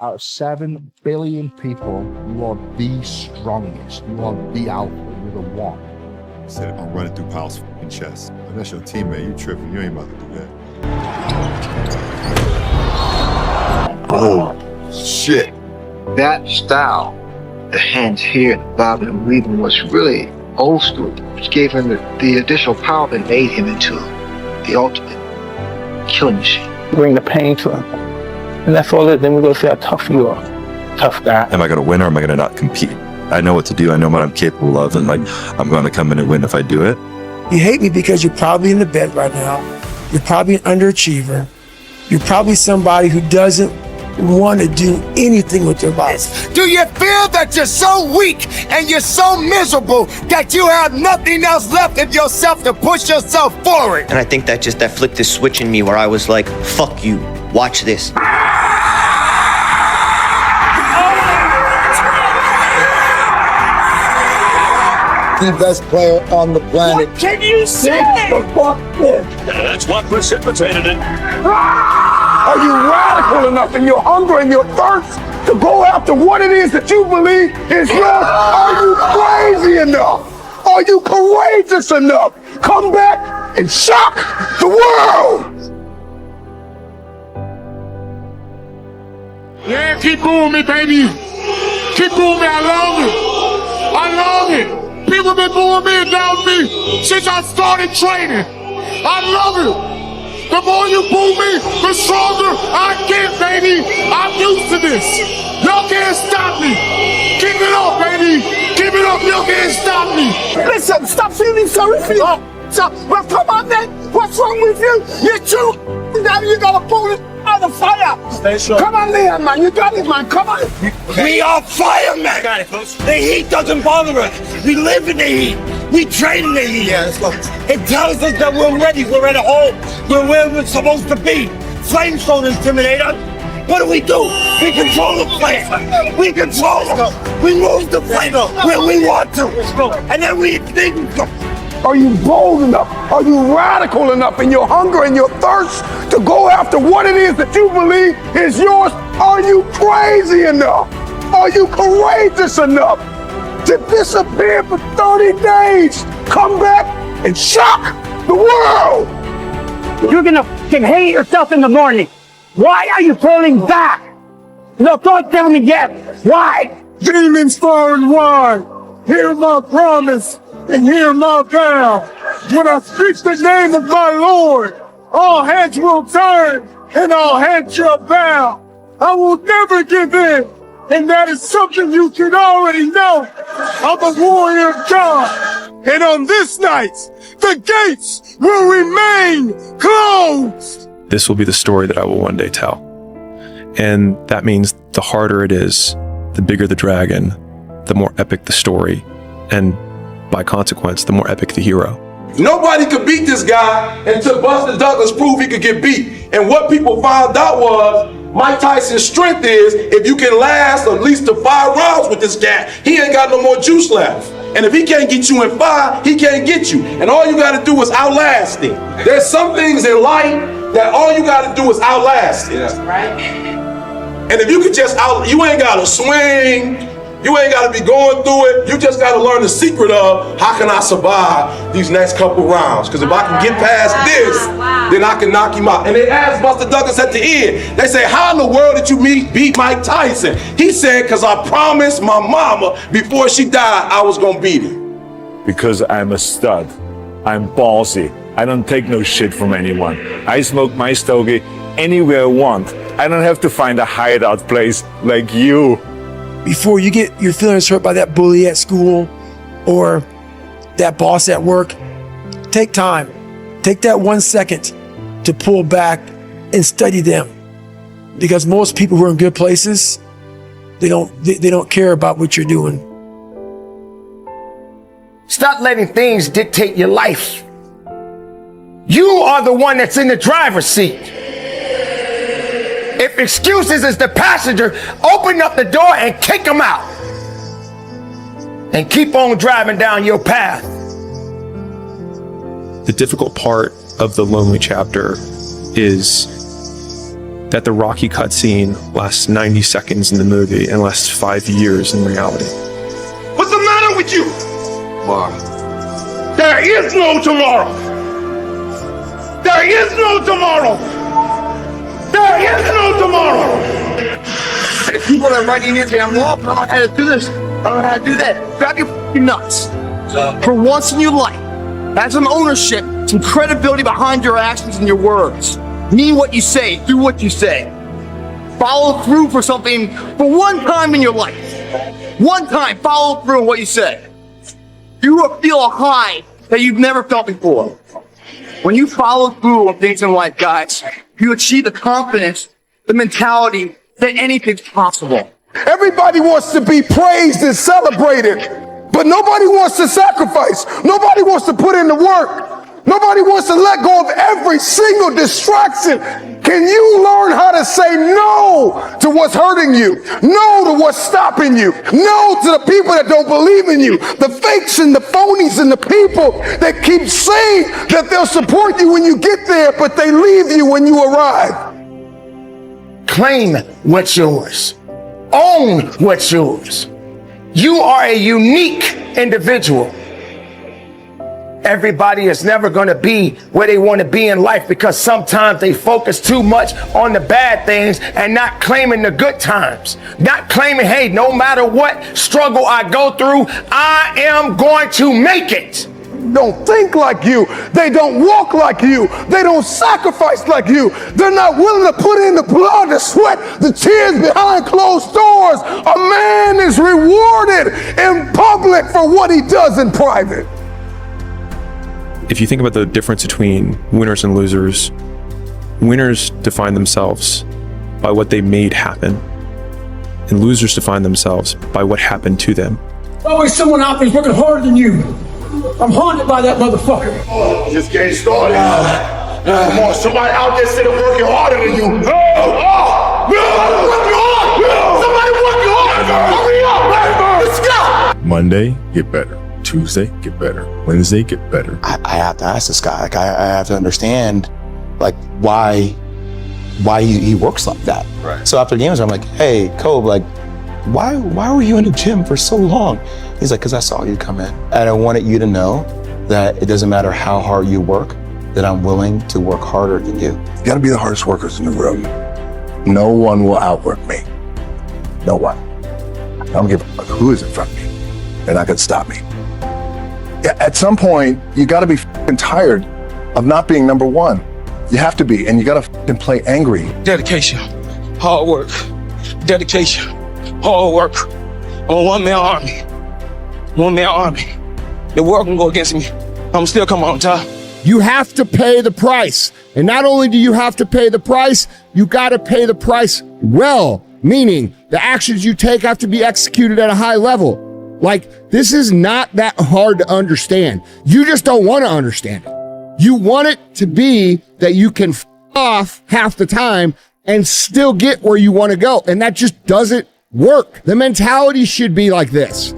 Out of 7 billion people, you are the strongest. You are the alpha. You're the one. I said, I'm running through Powell's fucking chest. And that's your teammate. You tripping. You ain't about to do that. Oh, shit. That style, the hands here, the bobbing and weaving, was really old school, which gave him the additional power that made him into the ultimate killing machine. Bring the pain to him. And that's all it is. Then we go see how tough you are. Tough guy. Am I going to win or am I going to not compete? I know what to do. I know what I'm capable of. And like, I'm going to come in and win if I do it. You hate me because you're probably in the bed right now. You're probably an underachiever. You're probably somebody who doesn't want to do anything with their life. Do you feel that you're so weak and you're so miserable that you have nothing else left of yourself to push yourself forward? And I think that flipped this switch in me where I was like, fuck you, watch this. The best player on the planet. What can you say? That's what precipitated it. Are you radical enough in your hunger and your thirst to go after what it is that you believe is yours? Are you crazy enough? Are you courageous enough? Come back and shock the world! Yeah, keep booing me, baby. Keep booing me. I love it. I love it. People been booing me and down me since I started training. I love it. The more you boo me, the stronger I get, baby. I'm used to this. Y'all can't stop me. Keep it up, baby. Keep it up. Y'all can't stop me. Listen, stop feeling sorry for you. Stop. Well, come on, man. What's wrong with you? You're too. Now you gotta pull it out of the fire. Stay sure. Come on, Leon, man. You got it, man. Come on. We are firemen. Got it, folks. The heat doesn't bother us. We live in the heat. We train in the heat. Yeah, let's go. It tells us that we're ready. We're at home. We're where we're supposed to be. Flames don't intimidate us. What do? We control the flame. We control them. We move the flame where we want to. And then we extinguish them. Are you bold enough? Are you radical enough in your hunger and your thirst to go after what it is that you believe is yours? Are you crazy enough? Are you courageous enough to disappear for 30 days? Come back and shock the world! You're gonna fucking hate yourself in the morning. Why are you pulling back? No, don't tell me yet. Why? Demons far and wide, hear my promise and hear my vow. When I speak the name of my Lord, all heads will turn and all heads shall bow. I will never give in, and that is something you should already know. I'm a warrior of God, and on this night, the gates will remain closed. This will be the story that I will one day tell. And that means the harder it is, the bigger the dragon, the more epic the story, and by consequence, the more epic the hero. Nobody could beat this guy until Buster Douglas proved he could get beat. And what people found out was Mike Tyson's strength is if you can last at least to 5 rounds with this cat, he ain't got no more juice left. And if he can't get you in 5, he can't get you. And all you gotta do is outlast him. There's some things in life that all you gotta do is outlast it. Right. And if you could just you ain't gotta swing, you ain't gotta be going through it. You just gotta learn the secret of how can I survive these next couple rounds? Because if I can get past this, then I can knock him out. And they asked Buster Douglas at the end, they say, how in the world did you beat Mike Tyson? He said, because I promised my mama before she died I was gonna beat him. Because I'm a stud. I'm ballsy. I don't take no shit from anyone. I smoke my stogie anywhere I want. I don't have to find a hideout place like you. Before you get your feelings hurt by that bully at school or that boss at work, take time. Take that 1 second to pull back and study them. Because most people who are in good places, they don't care about what you're doing. Stop letting things dictate your life. You are the one that's in the driver's seat. If excuses is the passenger, open up the door and kick them out. And keep on driving down your path. The difficult part of the lonely chapter is that the Rocky cutscene lasts 90 seconds in the movie and lasts 5 years in reality. What's the matter with you? There is no tomorrow. There is no tomorrow. There is no tomorrow. People that are writing in saying, I'm lost, I don't know how to do this, I don't know how to do that. Grab your f***ing nuts. For once in your life, have some ownership, some credibility behind your actions and your words. Mean what you say, do what you say. Follow through for something for one time in your life. One time, follow through on what you say. You will feel a high that you've never felt before. When you follow through on things in life, guys, you achieve the confidence, the mentality that anything's possible. Everybody wants to be praised and celebrated, but nobody wants to sacrifice. Nobody wants to put in the work. Nobody wants to let go of every single distraction. Can you learn how to say no to what's hurting you? No to what's stopping you? No to the people that don't believe in you? The fakes and the phonies and the people that keep saying that they'll support you when you get there, but they leave you when you arrive. Claim what's yours. Own what's yours. You are a unique individual. Everybody is never going to be where they want to be in life because sometimes they focus too much on the bad things and not claiming the good times. Not claiming, hey, no matter what struggle I go through, I am going to make it. Don't think like you. They don't walk like you. They don't sacrifice like you. They're not willing to put in the blood, the sweat, the tears behind closed doors. A man is rewarded in public for what he does in private. If you think about the difference between winners and losers, winners define themselves by what they made happen, and losers define themselves by what happened to them. Always someone out there's working harder than you. I'm haunted by that motherfucker. Just getting started. Come on, somebody out there sitting working harder than you. Somebody working harder. Hurry up. Let's go. Monday, get better. Tuesday, get better. Wednesday, get better. I have to ask this guy, like, I have to understand, like, why he works like that. Right. So after games, I'm like, hey, Kobe, like, why were you in the gym for so long? He's like, because I saw you come in. And I wanted you to know that it doesn't matter how hard you work, that I'm willing to work harder than you. You gotta be the hardest workers in the room. No one will outwork me. No one. I don't give a fuck who is in front of me. They're not gonna stop me. Yeah, at some point, you gotta be f***ing tired of not being number one. You have to be, and you gotta f***ing play angry. Dedication, hard work, dedication, hard work. I'm a one-man army. One-man army. The world can go against me. I'm still coming on top. You have to pay the price. And not only do you have to pay the price, you gotta pay the price well, meaning the actions you take have to be executed at a high level. Like, this is not that hard to understand. You just don't want to understand it. You want it to be that you can f off half the time and still get where you want to go. And that just doesn't work. The mentality should be like this.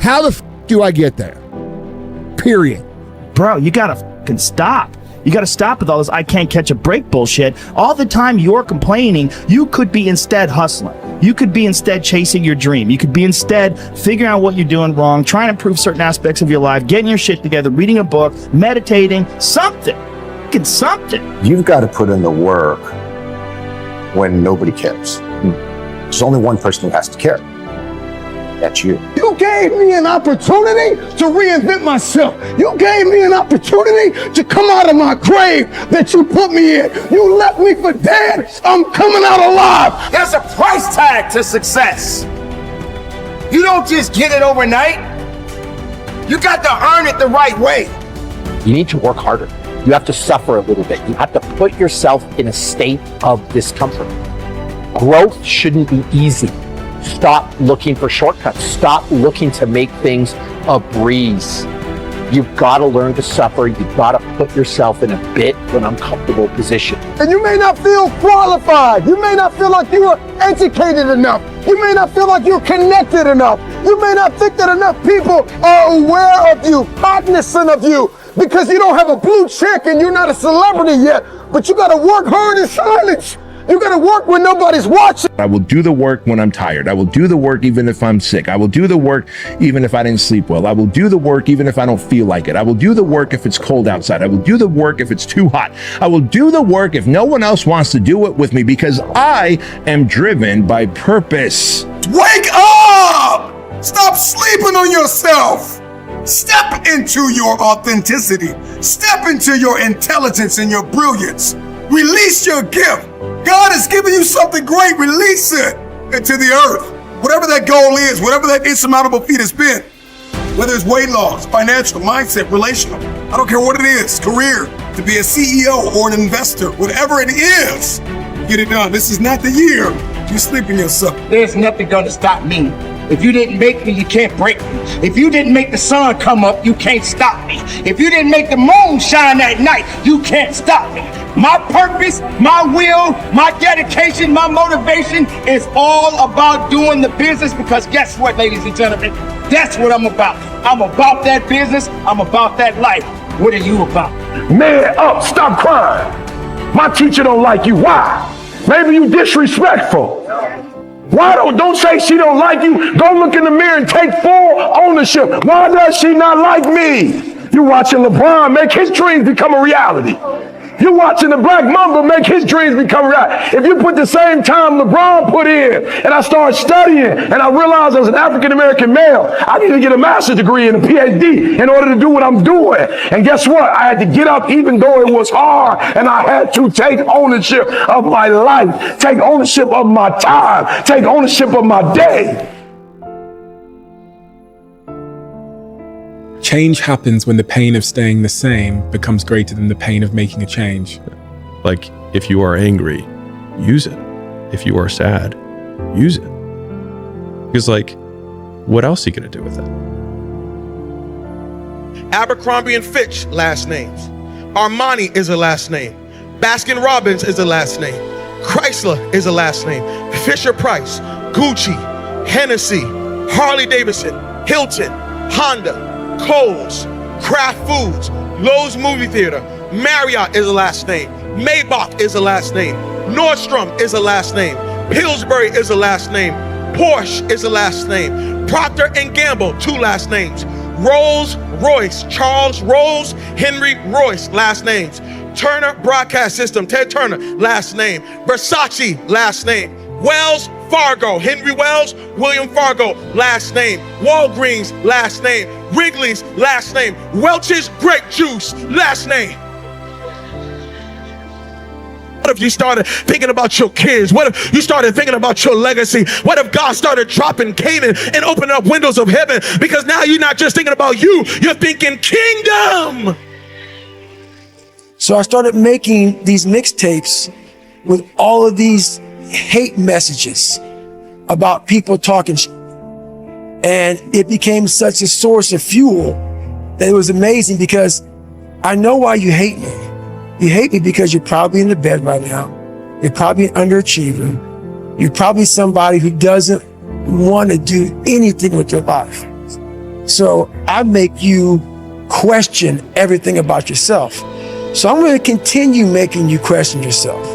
How the f do I get there? Period. Bro, you gotta fucking stop. You gotta stop with all this I can't catch a break bullshit. All the time you're complaining, you could be instead hustling. You could be instead chasing your dream. You could be instead figuring out what you're doing wrong, trying to improve certain aspects of your life, getting your shit together, reading a book, meditating, something. Fucking something. You've got to put in the work when nobody cares. There's only one person who has to care. That's you. You gave me an opportunity to reinvent myself. You gave me an opportunity to come out of my grave that you put me in. You left me for dead. I'm coming out alive. There's a price tag to success. You don't just get it overnight. You got to earn it the right way. You need to work harder. You have to suffer a little bit. You have to put yourself in a state of discomfort. Growth shouldn't be easy. Stop looking for shortcuts. Stop looking to make things a breeze. You've got to learn to suffer. You've got to put yourself in a bit of an uncomfortable position. And you may not feel qualified. You may not feel like you are educated enough. You may not feel like you're connected enough. You may not think that enough people are aware of you, cognizant of you, because you don't have a blue check and you're not a celebrity yet. But you got to work hard in silence. You gotta work when nobody's watching. I will do the work when I'm tired. I will do the work even if I'm sick. I will do the work even if I didn't sleep well. I will do the work even if I don't feel like it. I will do the work if it's cold outside. I will do the work if it's too hot. I will do the work if no one else wants to do it with me, because I am driven by purpose. Wake up! Stop sleeping on yourself. Step into your authenticity. Step into your intelligence and your brilliance. Release your gift. God has given you something great. Release it into the earth. Whatever that goal is, whatever that insurmountable feat has been, whether it's weight loss, financial, mindset, relational, I don't care what it is, career, to be a CEO or an investor, whatever it is, get it done. This is not the year you sleep in yourself. There's nothing gonna stop me. If you didn't make me, you can't break me. If you didn't make the sun come up, you can't stop me. If you didn't make the moon shine at night, you can't stop me. My purpose, my will, my dedication, my motivation is all about doing the business, because guess what, ladies and gentlemen? That's what I'm about. I'm about that business. I'm about that life. What are you about? Man up, stop crying. My teacher don't like you. Why? Maybe you disrespectful. Why don't say she don't like you? Go look in the mirror and take full ownership. Why does she not like me? You watching LeBron make his dreams become a reality. You watching the Black Mamba make his dreams become reality. If you put the same time LeBron put in, and I started studying, and I realized as an African-American male, I need to get a master's degree and a PhD in order to do what I'm doing. And guess what? I had to get up even though it was hard, and I had to take ownership of my life, take ownership of my time, take ownership of my day. Change happens when the pain of staying the same becomes greater than the pain of making a change. Like, if you are angry, use it. If you are sad, use it. Because, like, what else are you going to do with it? Abercrombie and Fitch, last names. Armani is a last name. Baskin Robbins is a last name. Chrysler is a last name. Fisher Price, Gucci, Hennessy, Harley Davidson, Hilton, Honda, Kohl's, Kraft Foods, Lowe's Movie Theater, Marriott is a last name. Maybach is a last name. Nordstrom is a last name. Pillsbury is a last name. Porsche is a last name. Procter & Gamble, 2 last names. Rolls Royce, Charles Rolls, Henry Royce, last names. Turner Broadcast System, Ted Turner, last name. Versace, last name. Wells Fargo, Henry Wells, William Fargo, last name. Walgreens, last name. Wrigley's, last name. Welch's Grape Juice, last name. What if you started thinking about your kids? What if you started thinking about your legacy? What if God started dropping Canaan and opening up windows of heaven? Because now you're not just thinking about you, you're thinking kingdom. So I started making these mixtapes with all of these hate messages about people talking shit. And it became such a source of fuel that it was amazing, because I know why you hate me. You hate me because you're probably in the bed right now. You're probably an underachiever. You're probably somebody who doesn't want to do anything with your life. So I make you question everything about yourself. So I'm going to continue making you question yourself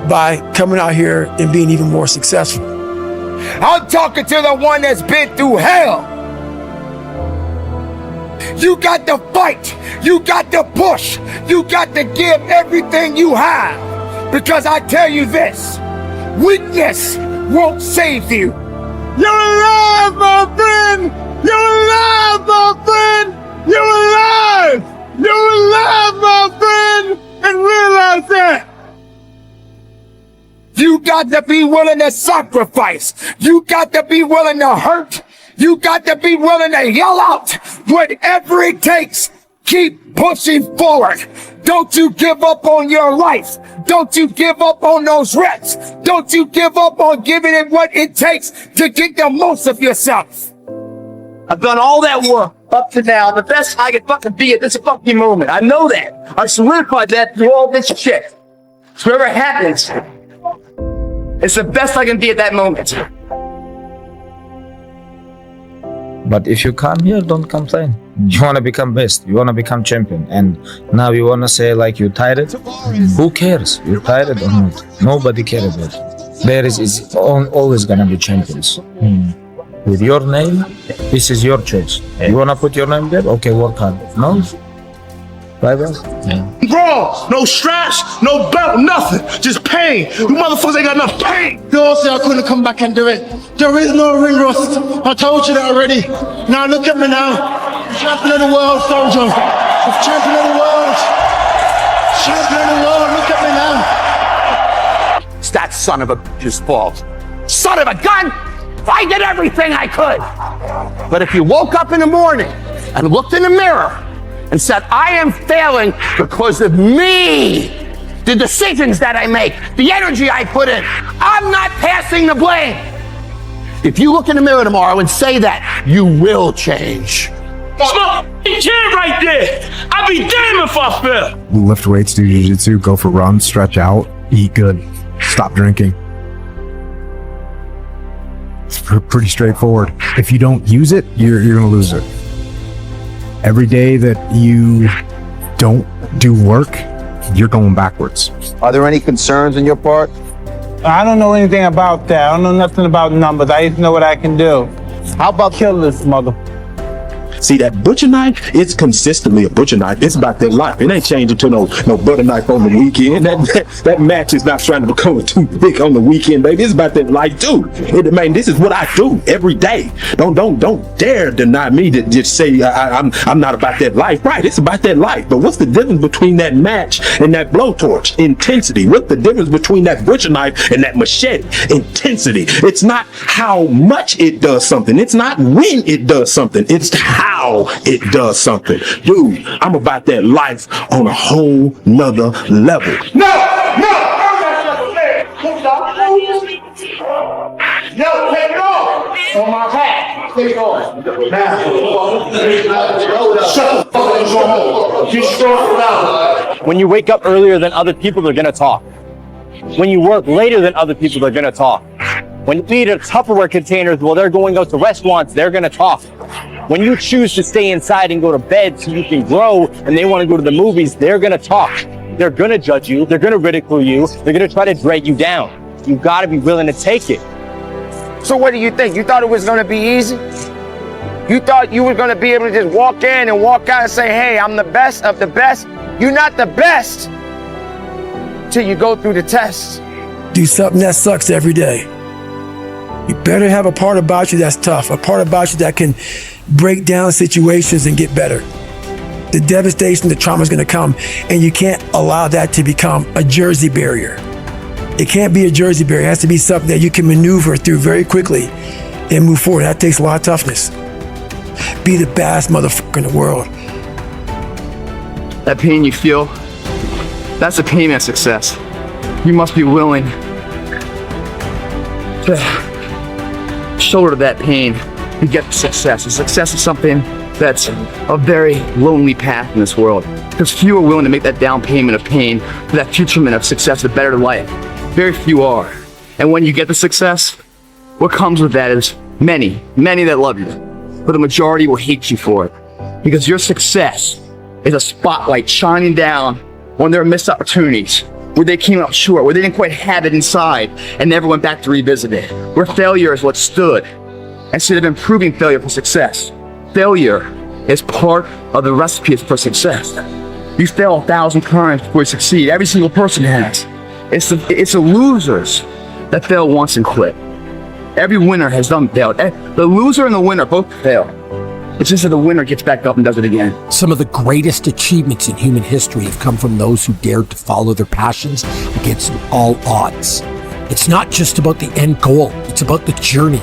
by coming out here and being even more successful. I'm talking to the one that's been through hell. You got to fight. You got to push. You got to give everything you have. Because I tell you this, weakness won't save you. You're alive, my friend! You're alive, my friend! You're alive! You're alive, my friend! And realize that! You got to be willing to sacrifice. You got to be willing to hurt. You got to be willing to yell out whatever it takes. Keep pushing forward. Don't you give up on your life. Don't you give up on those reps. Don't you give up on giving it what it takes to get the most of yourself. I've done all that work up to now. The best I can fucking be at this fucking moment. I know that. I solidified that through all this shit. So whatever happens, it's the best I can be at that moment. But if you come here, don't complain. You want to become best. You want to become champion. And now you want to say like you tired? Who cares? You're tired or not? Nobody cares about it. There is always going to be champions. With your name, this is your choice. You want to put your name there? Okay, work hard. No? Bye-bye. Bro, no straps, no belt, nothing. Just pain. You motherfuckers ain't got enough pain. You all say I couldn't come back and do it. There is no ring rust. I told you that already. Now look at me now. Champion of the world, soldier. Champion of the world. Champion of the world. Look at me now. It's that son of a bitch's fault. Son of a gun! I did everything I could. But if you woke up in the morning and looked in the mirror and said, I am failing because of me, the decisions that I make, the energy I put in, I'm not passing the blame. If you look in the mirror tomorrow and say that, you will change. Smoke chair right there. I'd be damned if I fell. Lift weights, do jiu-jitsu, go for runs, stretch out, eat good, stop drinking. It's pretty straightforward. If you don't use it, you're gonna lose it. Every day that you don't do work, you're going backwards. Are there any concerns on your part? I don't know anything about that. I don't know nothing about numbers. I just know what I can do. How about kill this mother? See, that butcher knife, it's consistently a butcher knife. It's about that life. It ain't changing to no butter knife on the weekend. That match is not trying to become too thick on the weekend, baby. It's about that life too. Man, this is what I do every day. Don't dare deny me to just say I'm not about that life. Right, it's about that life. But what's the difference between that match and that blowtorch? Intensity. What's the difference between that butcher knife and that machete? Intensity. It's not how much it does something. It's not when it does something. It's how it does something. Dude, I'm about that life on a whole nother level. No, take it off. On my back. Take it off. Shut the fuck up and go home. Just throw it out. When you wake up earlier than other people, they're gonna talk. When you work later than other people, they're gonna talk. When you eat at Tupperware containers while they're going out to restaurants, they're gonna talk. When you choose to stay inside and go to bed so you can grow and they want to go to the movies, they're gonna talk. They're gonna judge you, they're gonna ridicule you, they're gonna try to drag you down. You gotta be willing to take it. So what do you think? You thought it was gonna be easy? You thought you were gonna be able to just walk in and walk out and say, hey, I'm the best of the best? You're not the best till you go through the tests. Do something that sucks every day. You better have a part about you that's tough, a part about you that can break down situations and get better. The devastation, the trauma is going to come, and you can't allow that to become a Jersey barrier. It can't be a Jersey barrier. It has to be something that you can maneuver through very quickly and move forward. That takes a lot of toughness. Be the best motherfucker in the world. That pain you feel, that's the pain of success. You must be willing to shoulder that pain and get success. And success is something that's a very lonely path in this world, because few are willing to make that down payment of pain for that futurement of success, a better life. Very few are. And when you get the success, what comes with that is many that love you, but the majority will hate you for it, because your success is a spotlight shining down on their missed opportunities, where they came up short, where they didn't quite have it inside and never went back to revisit it, where failure is what stood instead of improving failure for success. Failure is part of the recipe for success. You fail 1,000 times before you succeed. Every single person has. It's the losers that fail once and quit. Every winner has done failed. The loser and the winner both fail. It's just that the winner gets back up and does it again. Some of the greatest achievements in human history have come from those who dared to follow their passions against all odds. It's not just about the end goal, it's about the journey.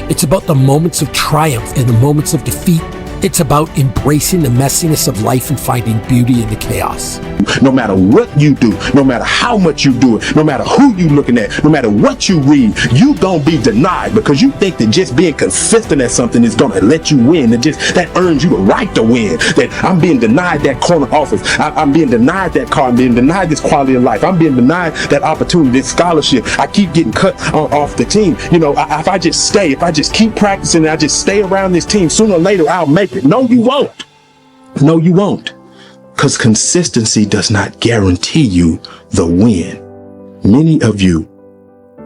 It's about the moments of triumph and the moments of defeat. It's about embracing the messiness of life and finding beauty in the chaos. No matter what you do, no matter how much you do it, no matter who you looking at, no matter what you read, you gonna be denied because you think that just being consistent at something is gonna let you win. That earns you the right to win. That I'm being denied that corner office. I'm being denied that car. I'm being denied this quality of life. I'm being denied that opportunity, this scholarship. I keep getting cut off the team. You know, if I just keep practicing and I just stay around this team, sooner or later I'll make it. No, you won't. No, you won't. Because consistency does not guarantee you the win. Many of you,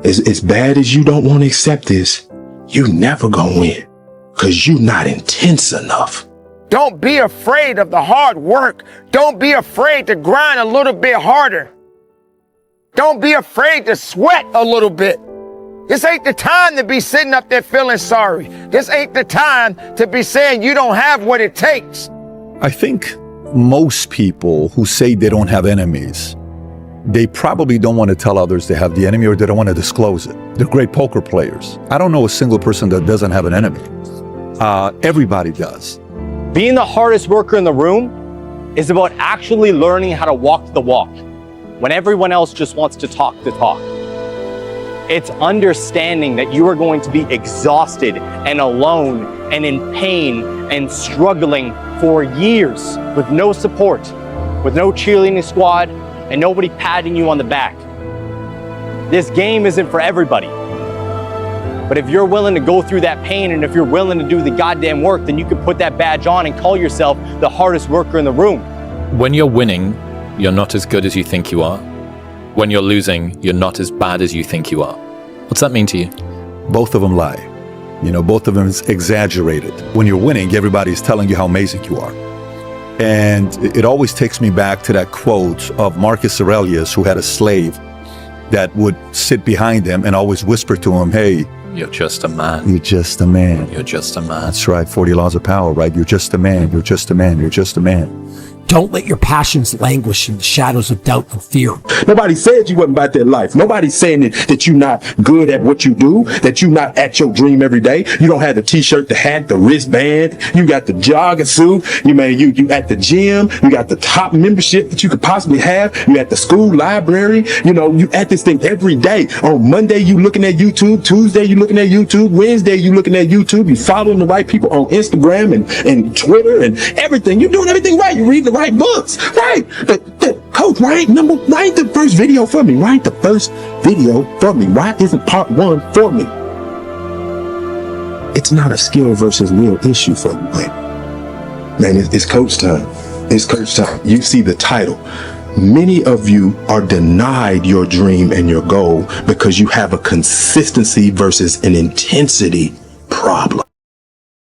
as bad as you don't want to accept this, you never gonna win because you're not intense enough. Don't be afraid of the hard work. Don't be afraid to grind a little bit harder. Don't be afraid to sweat a little bit. This ain't the time to be sitting up there feeling sorry. This ain't the time to be saying you don't have what it takes. I think most people who say they don't have enemies, they probably don't want to tell others they have the enemy or they don't want to disclose it. They're great poker players. I don't know a single person that doesn't have an enemy. Everybody does. Being the hardest worker in the room is about actually learning how to walk the walk when everyone else just wants to talk the talk. It's understanding that you are going to be exhausted and alone and in pain and struggling for years with no support, with no cheerleading squad, and nobody patting you on the back. This game isn't for everybody. But if you're willing to go through that pain and if you're willing to do the goddamn work, then you can put that badge on and call yourself the hardest worker in the room. When you're winning, you're not as good as you think you are. When you're losing, you're not as bad as you think you are. What's that mean to you? Both of them lie. You know, both of them is exaggerated. When you're winning, everybody's telling you how amazing you are. And it always takes me back to that quote of Marcus Aurelius, who had a slave that would sit behind him and always whisper to him, hey, you're just a man. You're just a man. You're just a man. That's right, 40 laws of power, right? You're just a man. You're just a man. You're just a man. Don't let your passions languish in the shadows of doubt and fear. Nobody said you wasn't about that life. Nobody's saying that you're not good at what you do, that you're not at your dream every day. You don't have the t-shirt, the hat, the wristband. You got the jogging suit. You at the gym. You got the top membership that you could possibly have. You at the school library. You know, you at this thing every day. On Monday, you looking at YouTube. Tuesday, you looking at YouTube. Wednesday, you looking at YouTube. You following the right people on Instagram and Twitter and everything. You're doing everything right. You read the right books, right? Coach, write the first video for me. Write the first video for me. Why isn't part 1 for me? It's not a skill versus will issue for me, man. It's coach time. It's coach time. You see the title. Many of you are denied your dream and your goal because you have a consistency versus an intensity problem.